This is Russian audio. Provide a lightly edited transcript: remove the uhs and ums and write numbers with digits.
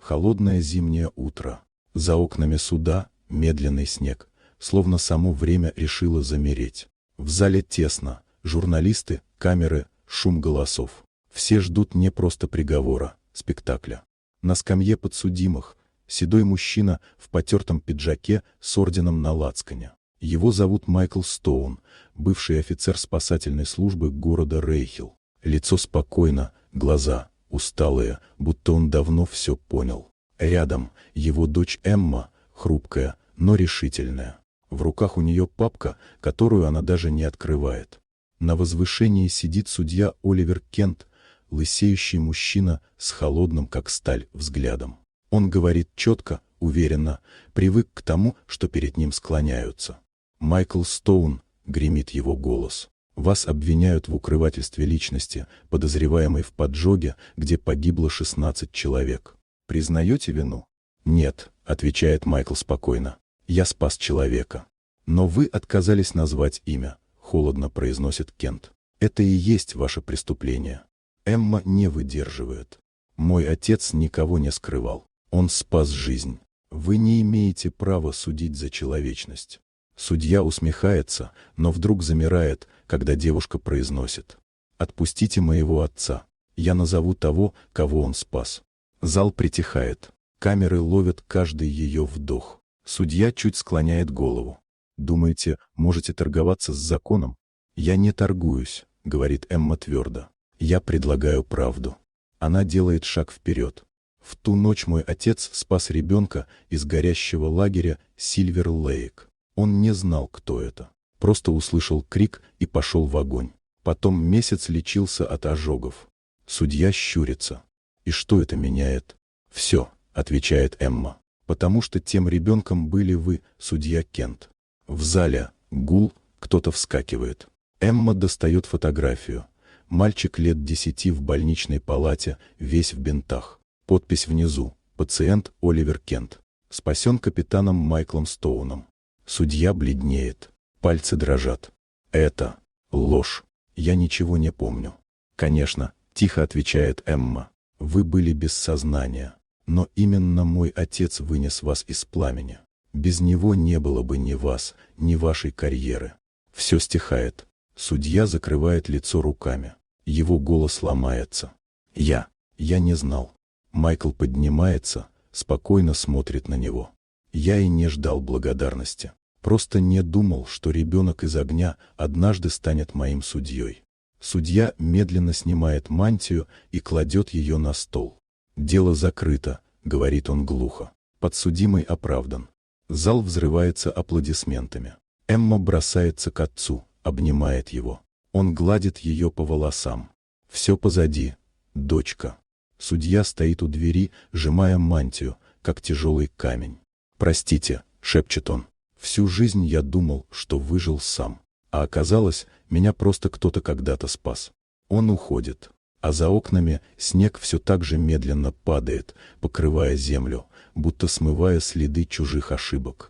Холодное зимнее утро. За окнами суда медленный снег, словно само время решило замереть. В зале тесно, журналисты, камеры, шум голосов. Все ждут не просто приговора, спектакля. На скамье подсудимых седой мужчина в потертом пиджаке с орденом на лацкане. Его зовут Майкл Стоун, бывший офицер спасательной службы города Рейхилл. Лицо спокойно, глаза усталые, будто он давно все понял. Рядом его дочь Эмма, хрупкая, но решительная. В руках у нее папка, которую она даже не открывает. На возвышении сидит судья Оливер Кент, лысеющий мужчина с холодным, как сталь, взглядом. Он говорит четко, уверенно, привык к тому, что перед ним склоняются. «Майкл Стоун», — гремит его голос, — «вас обвиняют в укрывательстве личности, подозреваемой в поджоге, где погибло 16 человек. Признаете вину?» «Нет», — отвечает Майкл спокойно, — «я спас человека». «Но вы отказались назвать имя», — холодно произносит Кент. «Это и есть ваше преступление». Эмма не выдерживает. «Мой отец никого не скрывал. Он спас жизнь. Вы не имеете права судить за человечность». Судья усмехается, но вдруг замирает, когда девушка произносит: «Отпустите моего отца. Я назову того, кого он спас». Зал притихает. Камеры ловят каждый ее вдох. Судья чуть склоняет голову. «Думаете, можете торговаться с законом?» «Я не торгуюсь», — говорит Эмма твердо. «Я предлагаю правду». Она делает шаг вперед. «В ту ночь мой отец спас ребенка из горящего лагеря Сильвер-Лейк. Он не знал, кто это. Просто услышал крик и пошел в огонь. Потом месяц лечился от ожогов». Судья щурится. «И что это меняет?» «Все», — отвечает Эмма. «Потому что тем ребенком были вы, судья Кент». В зале гул, кто-то вскакивает. Эмма достает фотографию. Мальчик лет 10 в больничной палате, весь в бинтах. Подпись внизу: «Пациент Оливер Кент. Спасен капитаном Майклом Стоуном». Судья бледнеет. Пальцы дрожат. «Это ложь. Я ничего не помню». «Конечно», — тихо отвечает Эмма. «Вы были без сознания. Но именно мой отец вынес вас из пламени. Без него не было бы ни вас, ни вашей карьеры». Все стихает. Судья закрывает лицо руками. Его голос ломается. Я не знал». Майкл поднимается, спокойно смотрит на него. «Я и не ждал благодарности. Просто не думал, что ребенок из огня однажды станет моим судьей». Судья медленно снимает мантию и кладет ее на стол. «Дело закрыто», — говорит он глухо. «Подсудимый оправдан». Зал взрывается аплодисментами. Эмма бросается к отцу, обнимает его. Он гладит ее по волосам. «Все позади, дочка». Судья стоит у двери, сжимая мантию, как тяжелый камень. «Простите», — шепчет он. «Всю жизнь я думал, что выжил сам. А оказалось, меня просто кто-то когда-то спас». Он уходит. А за окнами снег все так же медленно падает, покрывая землю, будто смывая следы чужих ошибок.